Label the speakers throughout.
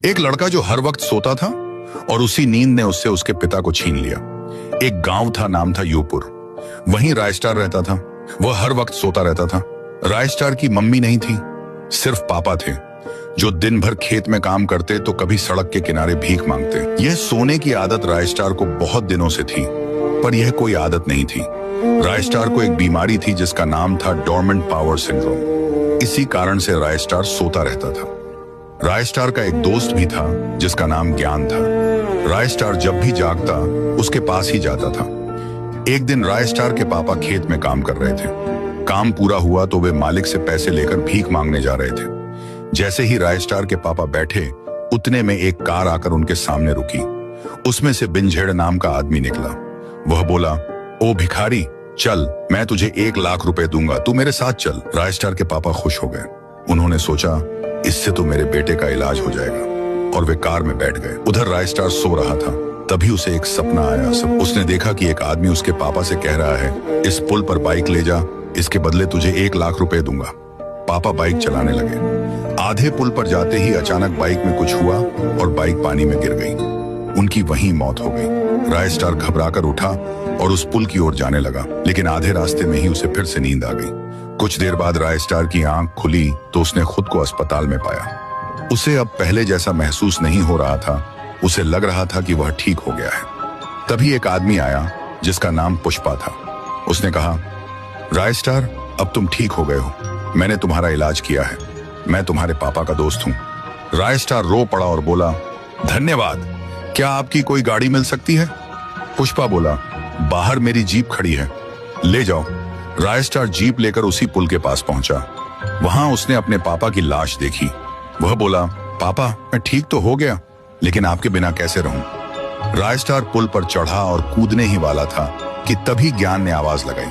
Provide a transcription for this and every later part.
Speaker 1: एक लड़का जो हर वक्त सोता था और उसी नींद ने उससे उसके पिता को छीन लिया। एक गांव था, नाम था यूपुर। वहीं रायस्टार रहता था। वह हर वक्त सोता रहता था। रायस्टार की मम्मी नहीं थी, सिर्फ पापा थे, जो दिन भर खेत में काम करते तो कभी सड़क के किनारे भीख मांगते। यह सोने की आदत रायस्टार को बहुत दिनों से थी, पर यह कोई आदत नहीं थी। रायस्टार को एक बीमारी थी जिसका नाम था डॉर्मेंट पावर सिंड्रोम। इसी कारण से रायस्टार सोता रहता था। रायस्टार का एक दोस्त भी था जिसका नाम ज्ञान था। रायस्टार जब भी जागता उसके पास ही जाता था। एक दिन रायस्टार के पापा खेत में काम कर रहे थे। काम पूरा हुआ तो वे मालिक से पैसे लेकर भीख मांगने जा रहे थे। जैसे ही रायस्टार के पापा बैठे, उतने में एक कार आकर उनके सामने रुकी। उसमें से बिनझेड़ नाम का आदमी निकला। वह बोला, ओ भिखारी, चल, मैं तुझे 1 लाख रुपए दूंगा, तू मेरे साथ चल। रायस्टार के पापा खुश हो गए। उन्होंने सोचा, इससे तो मेरे बेटे का इलाज हो जाएगा, और वे कार में बैठ गए। उधर रायस्टार सो रहा था। तभी उसे एक सपना आया। उसने देखा कि एक आदमी उसके पापा से कह रहा है, इस पुल पर बाइक ले जा, इसके बदले तुझे 1 लाख रुपए दूंगा। पापा बाइक चलाने लगे। आधे पुल पर जाते ही अचानक बाइक में कुछ हुआ और बाइक पानी में गिर गई। उनकी वहीं मौत हो गई। रायस्टार घबराकर उठा और उस पुल की ओर जाने लगा, लेकिन आधे रास्ते में ही उसे फिर से नींद आ गई। कुछ देर बाद रायस्टार की आंख खुली तो उसने खुद को अस्पताल में पाया। उसे अब पहले जैसा महसूस नहीं हो रहा था। उसे लग रहा था कि वह ठीक हो गया है। तभी एक आदमी आया जिसका नाम पुष्पा था। उसने कहा, रायस्टार, अब तुम ठीक हो गए हो। मैंने तुम्हारा इलाज किया है। मैं तुम्हारे पापा का दोस्त हूँ। रायस्टार रो पड़ा और बोला, धन्यवाद। क्या आपकी कोई गाड़ी मिल सकती है? पुष्पा बोला, बाहर मेरी जीप खड़ी है, ले जाओ। रायस्टार जीप लेकर उसी पुल के पास पहुंचा। वहां उसने अपने पापा की लाश देखी। वह बोला, पापा, मैं ठीक तो हो गया, लेकिन आपके बिना कैसे रहूं? रायस्टार पुल पर चढ़ा और कूदने ही वाला था कि तभी ज्ञान ने आवाज लगाई,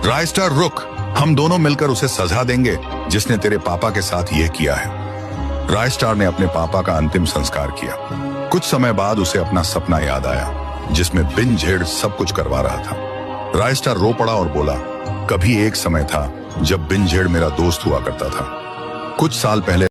Speaker 1: रायस्टार रुक, हम दोनों मिलकर उसे सजा देंगे जिसने तेरे पापा के साथ यह किया है। रायस्टार ने अपने पापा का अंतिम संस्कार किया। कुछ समय बाद उसे अपना सपना याद आया, जिसमें बिनझेड़ सब कुछ करवा रहा था। रायस्टार रो पड़ा और बोला, कभी एक समय था जब बिनझेड़ मेरा दोस्त हुआ करता था। कुछ साल पहले